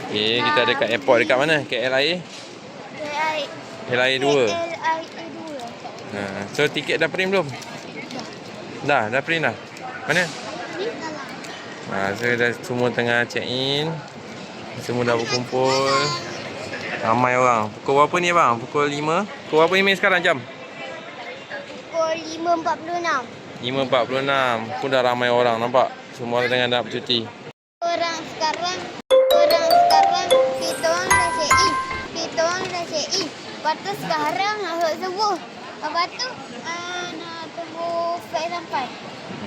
Okay, kita ada kat airport dekat mana? KLIA? KLIA 2. So tiket dah print belum? Dah print dah. Mana? So dah semua tengah check in. Semua dah berkumpul. Ramai orang. Pukul berapa ni bang? Pukul 5. Pukul berapa ni sekarang jam? Pukul 5.46. 5.46. Pun dah ramai orang nampak. Semua orang tengah nak bercuti. Orang sekarang kita orang dah check in. Lepas tu sekarang nak subuh. Lepas tu nak tunggu flight sampai.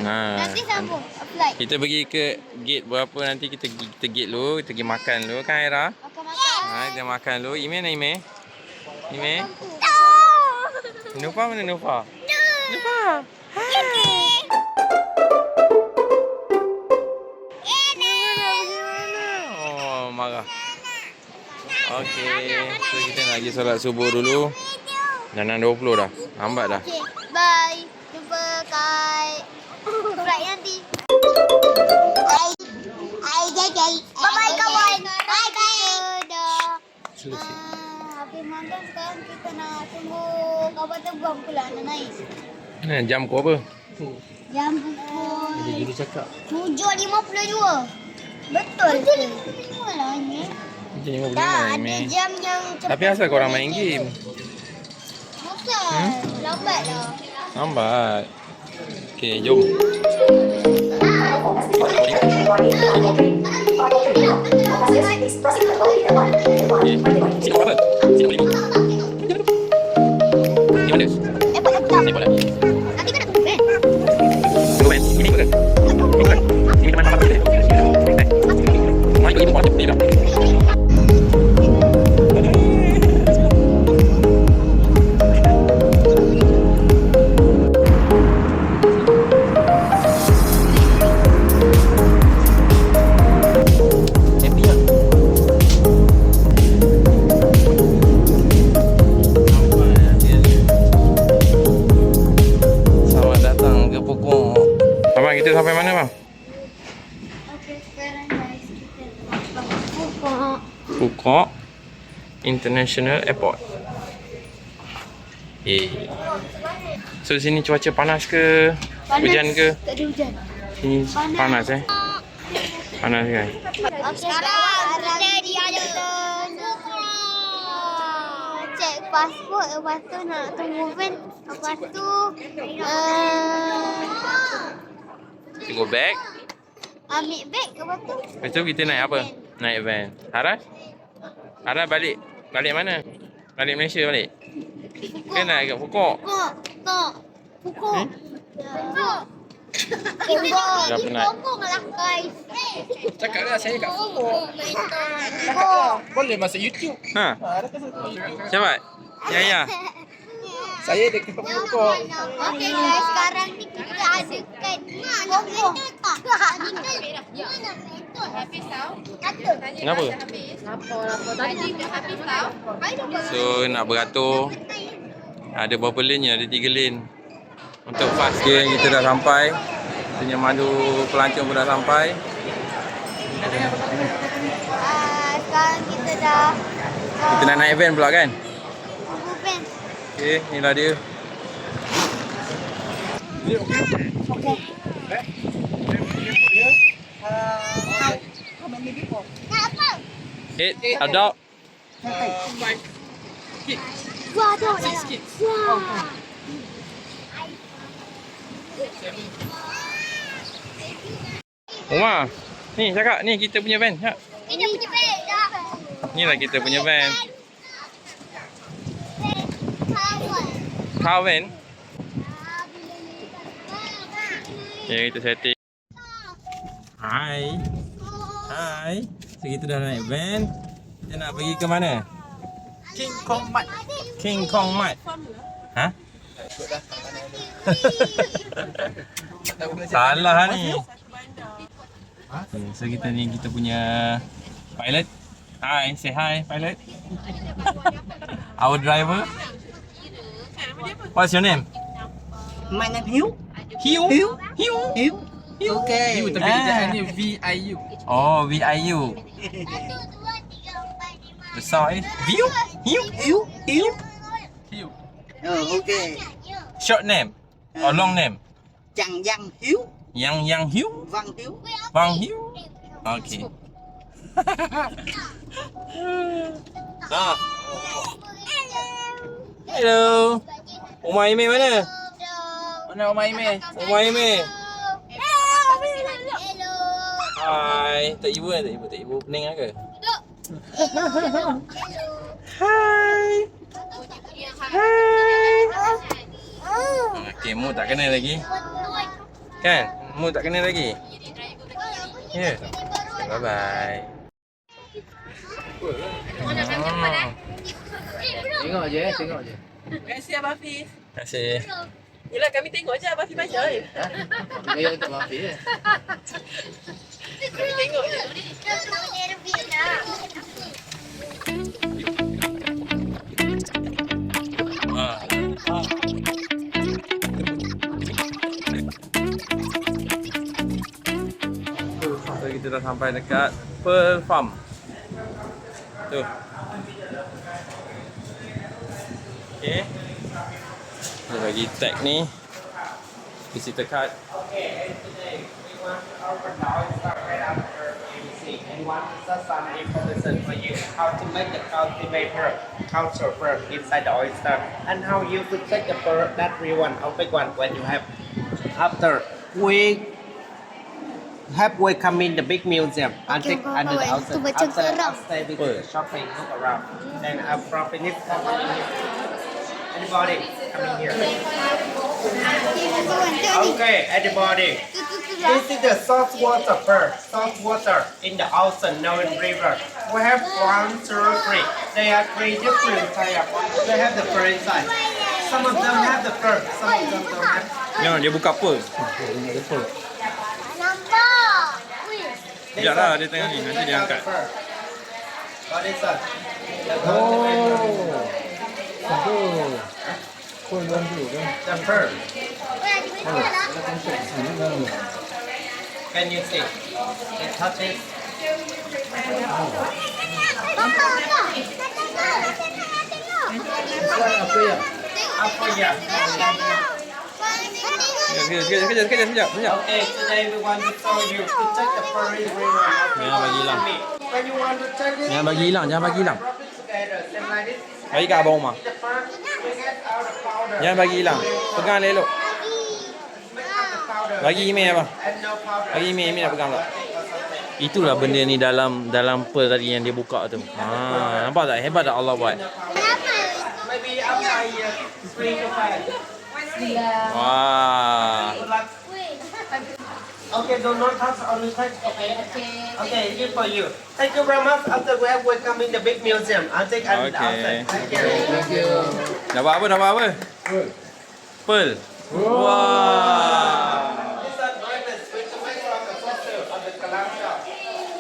Nanti sambung flight. Kita pergi ke gate berapa nanti kita gate dulu, kita pergi makan dulu kan Aira? Makan. Kita makan dulu. Ime mana Ime? Ime? Nufa mana Nufa? Nufa. Oh, marah. Okey. So kita nak pergi solat subuh dulu. Dah 6.20 dah. Lambat dah. Okay, bye. Jumpa kat flight nanti. Bye-bye kawan. Bye-bye. Dah. Selesai. Habis makan sekarang kita nak tunggu kapal terbang pula nak naik. Jam kau apa? Jam pukul Dia cakap 7.52. Betul. 7.55 lah ni. Jam 55 Tak, ada Ime. jam yang cepat. Tapi asal korang main game? Bukan. Lambat lah. Lambat. Okey, jom. Sini apa? Sini boleh. Di mana? Airport dah. Saya boleh. Nanti kena tunggu kan? Tunggu kan? Ini ke? Ini ke? Ini mana tempat kita? Mai ibu orang ni dah. Kita sampai mana bang? Okey, sekarang guys kita nak Phuket International Airport. So sini cuaca panas ke? Hujan ke? Tak ada hujan. Sini panas Panas kan? Sekarang kita diada cek pasport, lepas tu nak tunggu van, lepas tu Tunggu beg. ambil beg, lepas tu Lepas tu kita naik apa? Naik van. Haras balik mana? Balik Malaysia balik? Ke nak ke Phuket? Pukul. Dah penat. Pukul lah guys. Cakap lah saya kat Phuket. Boleh masuk YouTube. Ha? Siapa? Ya. Saya dekat Phuket. Okey guys, sekarang ni kita adakan Pokok. Kenapa? So nak beratur. Ada berapa lane ni? Ada 3 lane. Untuk fast game kita dah sampai. Punya mandu pelancong pun dah sampai. Sekarang kita dah Kita nak naik van pula kan? tunggu van. Okey, inilah dia. Okey. Nak apa? 8 adult. Wah, tu dah. Wah. Umar. Ni cakap ni kita punya van. Ya. Kita punya van dah. Inilah kita punya van. Car van. Okay, kita setting. Hai. So kita dah naik van. Kita nak pergi ke mana? King Kong Mart. King Kong Mart. Ha? Salah ni. So kita ni kita punya pilot. Hi, say hi pilot. Our driver. What's your name? My name Hugh. Hugh. Okay. Hugh tapi ejaannya VIU. Oh, VIU. 1, 2, 3. Besar ni. View? Hiu? Okay. Short name or long name? Chẳng Yang Hiếu. Yang Hiu? Văn Hiếu. Wang Hiu? Okay. Ah. Hello. Rumah Ime mana? Mana rumah Ime? Rumah Ime. Hello. Hai. Tak ibu kan? Tak ibu pening ke? Hello. Hai. Hai. Okay, mu tak kena lagi. Kan? Mu tak kena lagi. Ya. Yeah. Bye bye. Tengok je. Terima kasih Abang Hafiz. Terima kasih. Yelah kami tengok je Abang Hafiz baca je. Dia untuk Mafi je. Kami tengok je. So kita dah sampai dekat Pearl Farm. Tu. Okay. Dia bagi tag ni. Visitor card. And one is some information for you how to make the cultivate pearl, culture pearl inside the oyster, and how you could take the pearl that real one, how big one when you have. After we come in the big museum, I think under the outside. After stay with the shopping, look around. Then from finish, anybody coming here? Okay, anybody. This is the saltwater pearl, saltwater in the ocean, known river. We have 1, 2, 3. They are 3 different types. They have the pearl inside. Some of them have the pearl, some of them don't have. Jangan dia buka apa? Nampak. Sekejap lah dia tengah ni. Nanti dia angkat. What is that? The pearl. Can you see? It touches. Apa ya? Sekejap. Okay, today we want to show you to check the pearl in river. Jangan bagi hilang. When you want to check it, Jangan bagi hilang, jangan bagi hilang. rub it together, same like this. Bagi kat abang rumah. The pearl, we get out the powder. Jangan bagi hilang. Pegang elok. Make up the powder. Bagi email abang. And no powder. Bagi email nak pegang tak? Itulah benda ni dalam pearl tadi yang dia buka tu. Nampak tak? Hebat tak Allah buat? Maybe after 3 to 5. Wah. Okay, do not touch, only touch. Okay. Okay, here for you. Thank you very much. After we have welcome in the big museum. I'll take Okay. outside. Thank you. Dapat apa? Pearl. Wah. This is breakfast with the way from the fossil of the Kalam shell.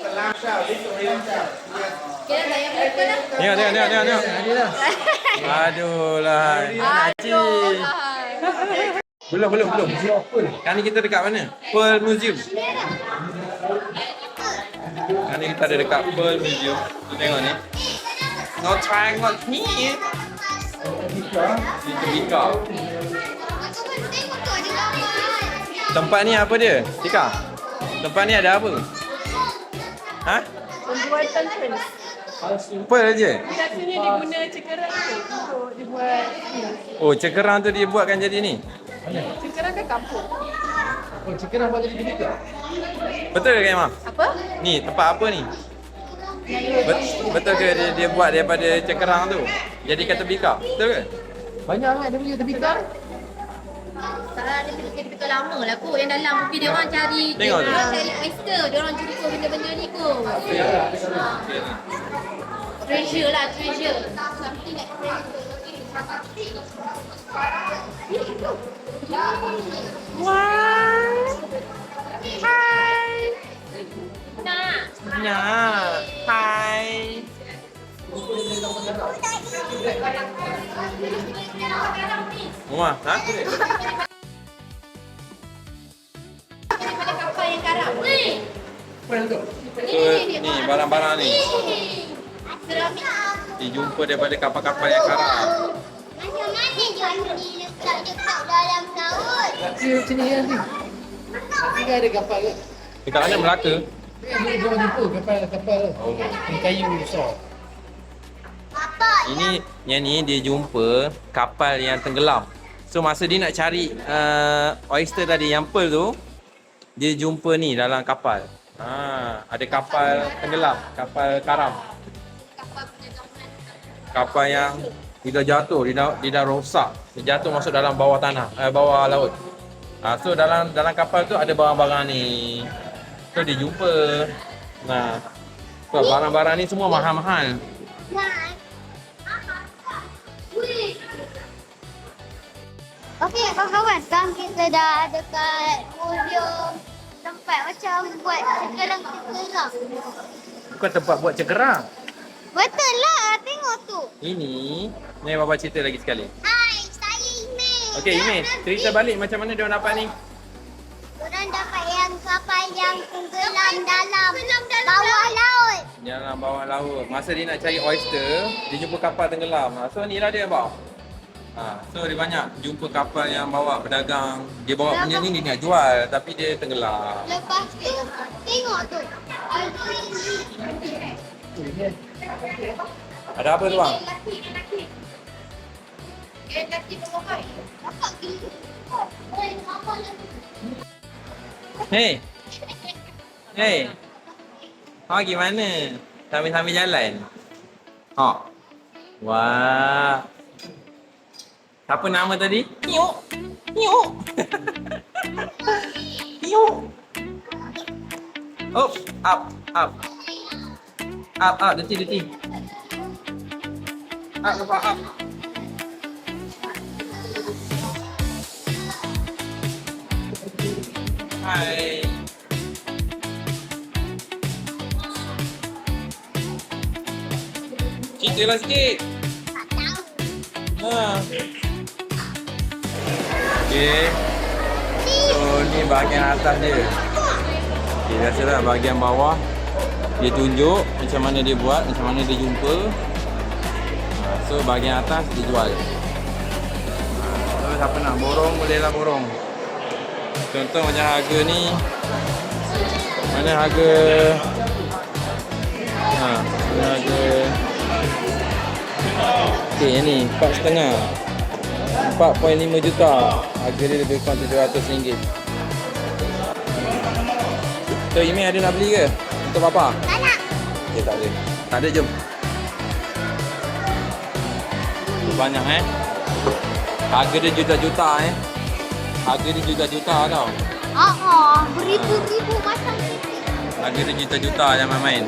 Kalam shell, this is real shell. Yes. Tengok. Aduh lah. Haji. Belum. Kali ni kita dekat mana? Pearl Museum. Kali ni kita ada dekat Pearl Museum. Tu tengok ni. No trying what me. Itu Bika. Tempat ni apa dia? Tika. Tempat ni ada apa? Ha? Pembuatan pen. Pearl je? Biasanya dia guna cekerang tu untuk dibuat ni. Oh, cekerang tu dia buatkan jadi ni? Cekerang kan kampung. Betul ke Kak Imam? Apa? Ni tempat apa ni? Betul ke dia buat daripada cekerang tu? Jadi kata bika? Betul ke? Banyak kan dia punya tebikar. Salah dia betul lama lah kot. Yang dalam movie dia orang cari Tengok tu. dia orang cari oyster, dia orang jumpa benda-benda ni kot. Treasure lah, treasure. Something like Ya. Hai. Rumah, ha? daripada kapal yang karam. Ni. So, ni barang-barang ni. Dia jumpa daripada kapal-kapal yang karam. Macam mana Johnny letak dekat dalam laut? Dia sini ya ni. Sini ada kapal ke? Dekat mana Melaka? Dia jumpa kapal. Oh. Ini kayu besar. Apa? Yang ni dia jumpa kapal yang tenggelam. So masa dia nak cari oyster tadi yang pearl tu, dia jumpa ni dalam kapal. Ada kapal tenggelam, kapal karam. Kapal yang dia dah jatuh, dia dah rosak. Dia jatuh masuk dalam bawah tanah, bawah laut. So dalam kapal tu ada barang-barang ni. So dia jumpa. Nah, so barang-barang ni semua mahal-mahal. Okey, kawan-kawan, sekarang kita dah dekat museum tempat macam buat sekarang kita. Bukan tempat buat cegerang. Betul lah, tengok tu. Ini Baba cerita lagi sekali. Hai, saya Imej. Okey, Imej, cerita balik macam mana dia dapat ni? Diorang dapat yang kapal yang tenggelam dalam bawah laut. Dalam bawah laut. Masa dia nak cari oyster, dia jumpa kapal tenggelam. So inilah dia bawa. So dia banyak jumpa kapal yang bawa pedagang. Dia bawa punya ni dia nak jual tapi dia tenggelam. Lepas tu, tengok tu. Ada apa tu bang? Dapat gila. Kapal lagi. Hey. Pergi mana? Sambil-sambil jalan. Wah. Siapa nama tadi? Nyuk. Up. Deti. Up. Hai. Ceritalah sikit. Tak tahu. Okey. So ni bahagian atas dia. Okey, biasalah bahagian bawah dia tunjuk macam mana dia buat, macam mana dia jumpa. So bahagian atas dia jual. So siapa nak borong bolehlah borong. Contoh macam harga ni. Mana harga? Mana harga? Okey, yang ni 4.5. 4.5 juta. Harga dia lebih kurang RM700. So, Imi ada nak beli ke? Untuk bapa? Tak nak. Okay, tak ada. Tak ada, jom. Banyak Harga dia juta-juta Harga dia juta-juta tau. Beribu-ribu macam ni. Harga dia juta-juta jangan main-main.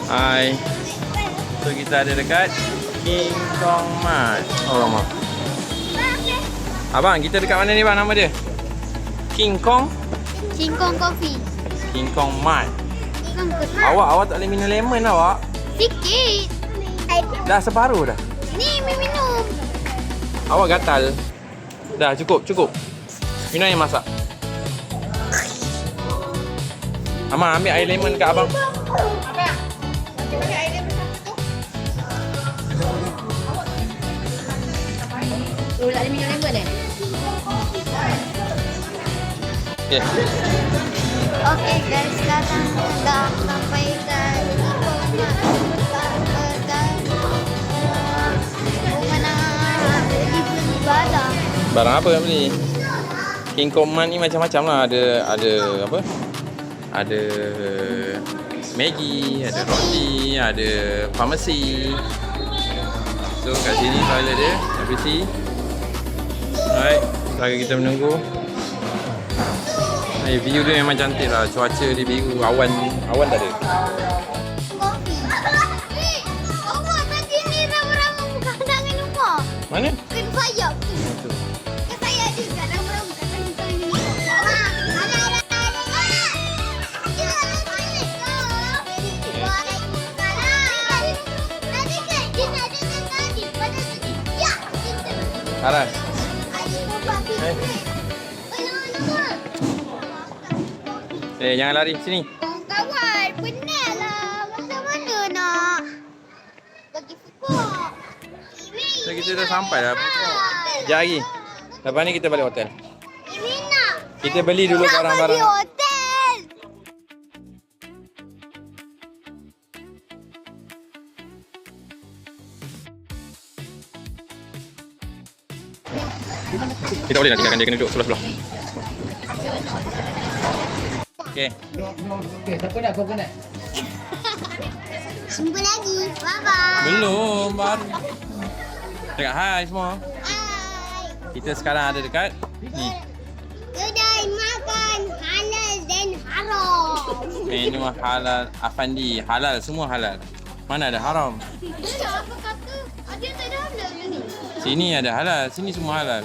Hai. So kita ada dekat King Kong Mart. Oh lama. Abang, kita dekat mana ni bang nama dia? King Kong Coffee. King Kong Mart. King Kong. Awak tak boleh minum lemon awak. Sikit. Dah separuh dah. Ni minum. Awak gatal. Dah cukup. Minum yang masak. Amang ambil air lemon kat abang. Oh, nak minum lemon Okay. Okey guys, sekarang dah sampai kat Barang apa yang beli? King Kong Mart ni macam-macam lah. Ada apa? Ada Maggi, ada roti, ada pharmacy. So kat sini toilet dia, WC. Alright, lagi kita menunggu. View dia memang cantik lah. Cuaca dia biru, awan tak ada. Awak tadi ni rama-rama bukan tangan rumah. Mana? Kena sayap tu. Kan saya ada kat rama-rama kat tangan ni. Aras. Jangan lari sini. Kawan, penatlah. Macam mana nak bagi pokok? So kita dah sampai dah. Sekejap lagi. Lepas ni kita balik hotel. Ini nak. Kita beli dulu Nak barang-barang. bagi hotel. Kita boleh nak tinggalkan dia kena duduk sebelah-sebelah. Okay. Okay, siapa nak? Siapa nak? Jumpa lagi. Bye-bye. Belum baru. Cakap hai semua. Hai. Kita sekarang ada dekat ni. Kedai makan halal dan haram. Menu halal Afandi. Halal, semua halal. Mana ada haram? Apa kata? Ada tak ada halal ni? Sini ada halal, sini semua halal.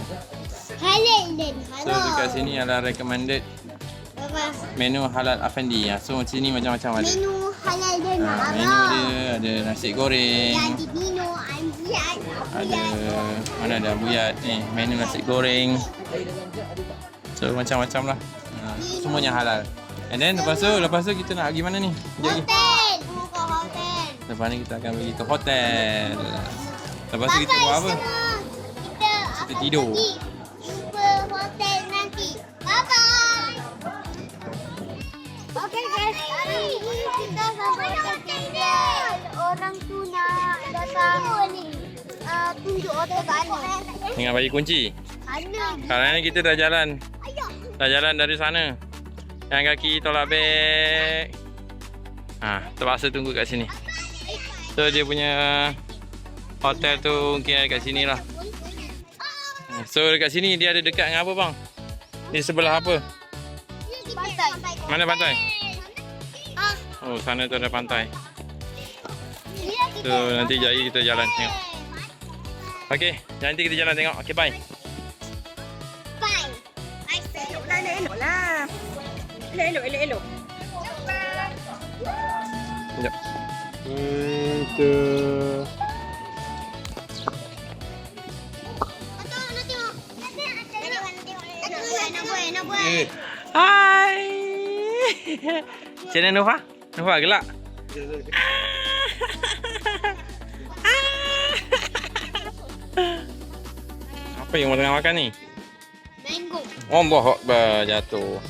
Halal dan So haram. dekat sini adalah recommended Apa? menu halal Afandi. So sini macam-macam ada. Menu halal dan haram. Menu dia ada nasi goreng. Jadi Dino, Anjian, Ada mana ada buyat ni, menu nasi goreng. So macam-macam lah. Semuanya halal. And then lepas tu kita nak pergi mana ni? Sekejap lagi. hotel. Muka hotel. Lepas ni kita akan pergi ke hotel. Lepas tu kita buat apa? Kita akan tidur. pergi jumpa hotel nanti. Bye-bye. Okay guys, hari ini kita sampai hotel tinggal. Orang tu nak datang tunjuk hotel kat mana. Dengan bagi kunci. Mana? Sekarang ni kita dah jalan. Dah jalan dari sana. Yang kaki tolak beg. Terpaksa tunggu kat sini. So dia punya hotel tu mungkin ada kat sini lah. So dekat sini dia ada dekat dengan apa bang? Di sebelah apa? Pantai. Mana pantai? Oh sana tu ada pantai. So nanti jadi kita jalan tengok. Okay, nanti kita jalan tengok. Okay, bye. Bye. Elok lah. Elok. Sekejap. Itu. Nak buat. Hai. Macam mana Nova? Nova gelak? Apa yang tengah makan ni? Mango. Allah Akbar jatuh.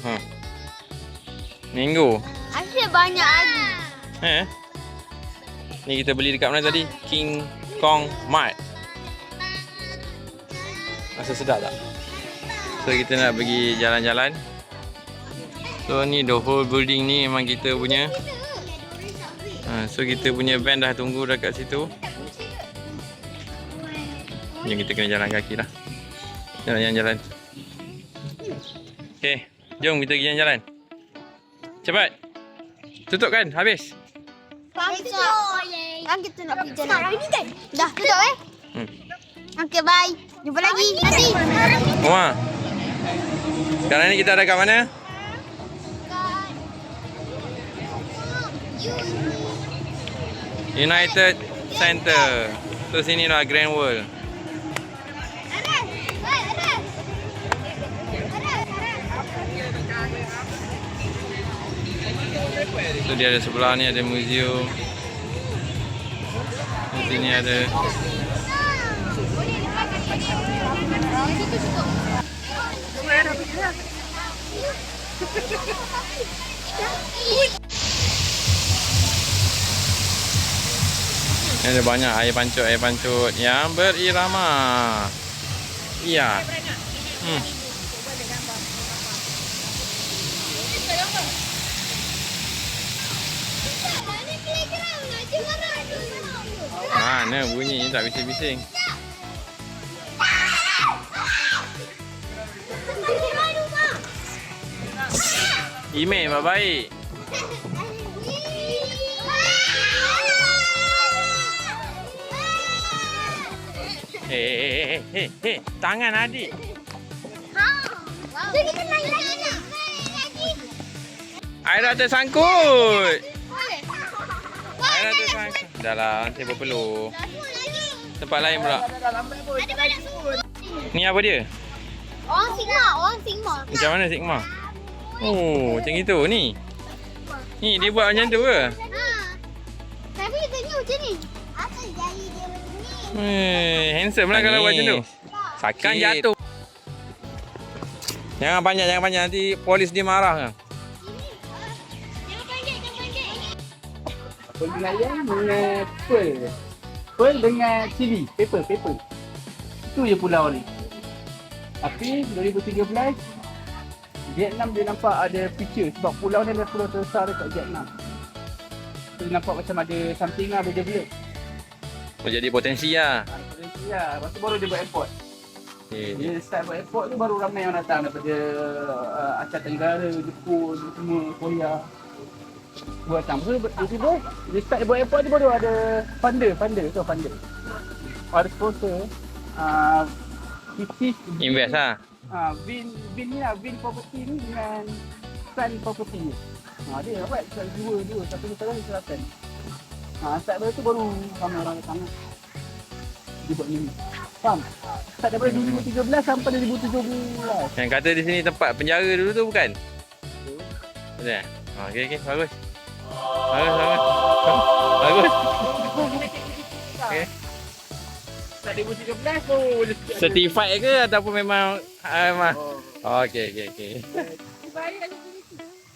Mango. Ada banyak lagi. Ni kita beli dekat mana tadi? King Kong Mart. Rasa sedap tak? So kita nak pergi jalan-jalan. So ni the whole building ni memang kita punya. So kita punya van dah tunggu dekat situ. Yang kita kena jalan kaki lah. Jalan-jalan. Okay, jom kita pergi jalan-jalan. Cepat. Tutup kan? Habis. Kan kita nak pergi jalan. Sekarang ni kan? Dah tutup Okay, bye. Jumpa lagi nanti. Oma. Sekarang ni kita ada kat mana? United Center. So sini lah Grand World. So dia ada sebelah ni ada museum. Di sini ada ada banyak air pancut yang berirama. Iya. Mana bunyi tak bising-bising. Email baik-baik. Hei, tangan adik. So kita naik lagi. Air dah tersangkut. Air dah tersangkut. Dah lah, nanti berpeluh. Tempat lain pula. Ada banyak semua. Ni apa dia? Orang Sigma. Macam mana Sigma? Oh, macam itu ni. Ni dia buat macam tu ke? Ha. Tapi dia tengok macam ni. Apa jari dia macam ni? Handsome lah kalau buat macam tu. Sakit. Kan jatuh. Jangan panjang nanti polis dia marah kan. Jangan panggil. Apel Melayu dengan pearl. Pearl dengan cili. Pepper. Itu je pulau ni. Tapi 2013 Vietnam dia nampak ada picture sebab pulau ni adalah pulau terbesar dekat Vietnam. So, dia nampak macam ada something lah beza-beza. Jadi potensi lah. Potensi lah. Lepas tu baru dia buat airport. Okay. Dia start buat airport tu baru ramai yang datang daripada Asia Tenggara, Jepun, semua, Korea. Buat datang. So tiba-tiba dia start buat airport tu baru ada funder. Ada sponsor. Invest lah. Vin ni lah, Vin Property ni dengan Sun Property ni. Dia buat dua, satu di selatan, di selatan. Start dari tu baru ramai orang datang lah. Dia buat ni. Faham? Start daripada 2013 sampai 2017. Yang kata di sini tempat penjara dulu tu bukan? Betul tak? Okey, bagus. Bagus. Okey. Start 2013 baru dia Certified ke ataupun memang memang? Okey. bayar je ni.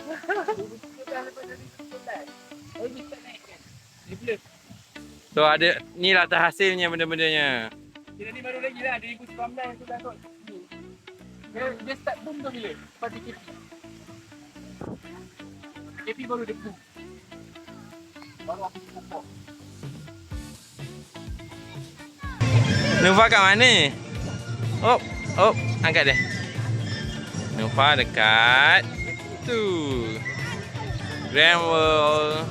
2013 lepas 2019. Baru dia start naikkan. Dia blur. So ada ni lah hasilnya benda-bendanya. Dia ni baru lagi lah 2019 tu dah kot. Dia start boom tu bila? Lepas KP. KP baru dia boom. Baru aku pokok. Nufa kat mana? Angkat dia. Nufa dekat tu. Grand World.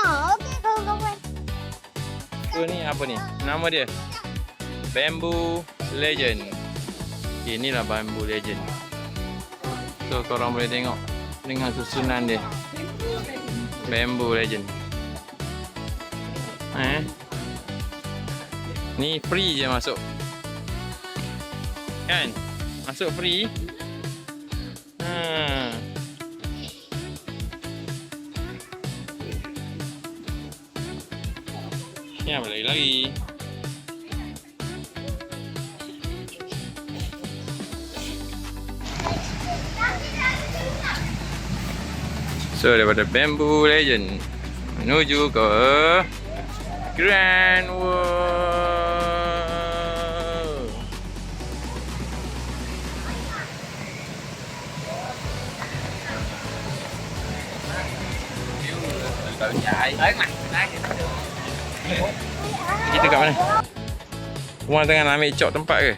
Okey kawan-kawan. So ni apa ni? Nama dia Bamboo Legend. Inilah Bamboo Legend. So korang boleh tengok dengan susunan dia. Bamboo Legend. Ni free je masuk. Kan? Masuk free. Ni apa lagi? So daripada Bamboo Legend menuju ke Grand World. Kita kat mana? Rumah tengah nak ambil cok tempat ke?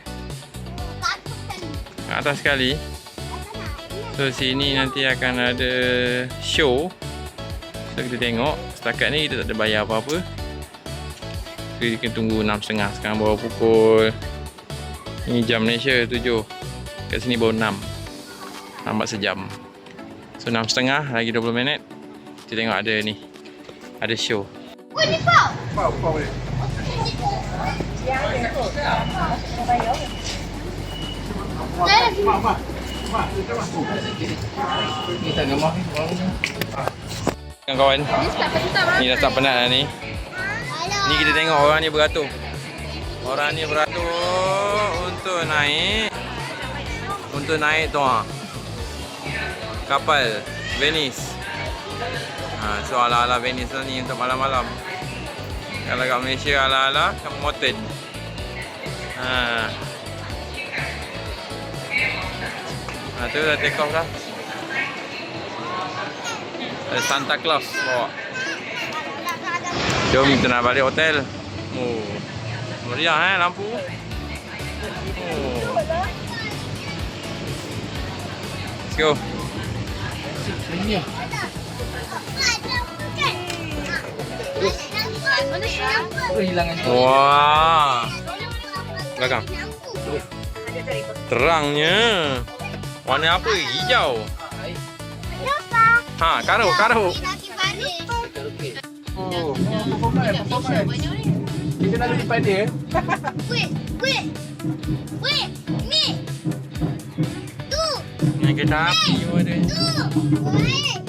Kat atas sekali. So sini nanti akan ada show. So kita tengok. Setakat ni kita tak ada bayar apa-apa. So kita tunggu 6.30. Sekarang baru pukul, ini jam Malaysia 7. Kat sini baru 6. Lambat sejam. So 6.30 lagi 20 minit. Kita tengok ada ni. Ada show. Oh ni kau. Pau boleh. Kawan-kawan, ni dah tak penat lah ni. Ni kita tengok orang ni beratur. Orang ni beratur untuk naik tu kapal Venice. So ala-ala Venice lah ni untuk malam-malam. Kalau kat Malaysia ala-ala kat mountain. Tu dah take off dah. Ada Santa Claus bawa. Jom kita nak balik hotel. Meriah lampu. Let's go. Mana siapa? Oh, hilang aja. Wah. Belakang. Terangnya. Warna apa? Hijau. Ha, karo. Kaki baris. Oh, performance. Kita nak lebih pada. Wait. Ni. Tu. Ini kereta api pun ada. Tu. Wait.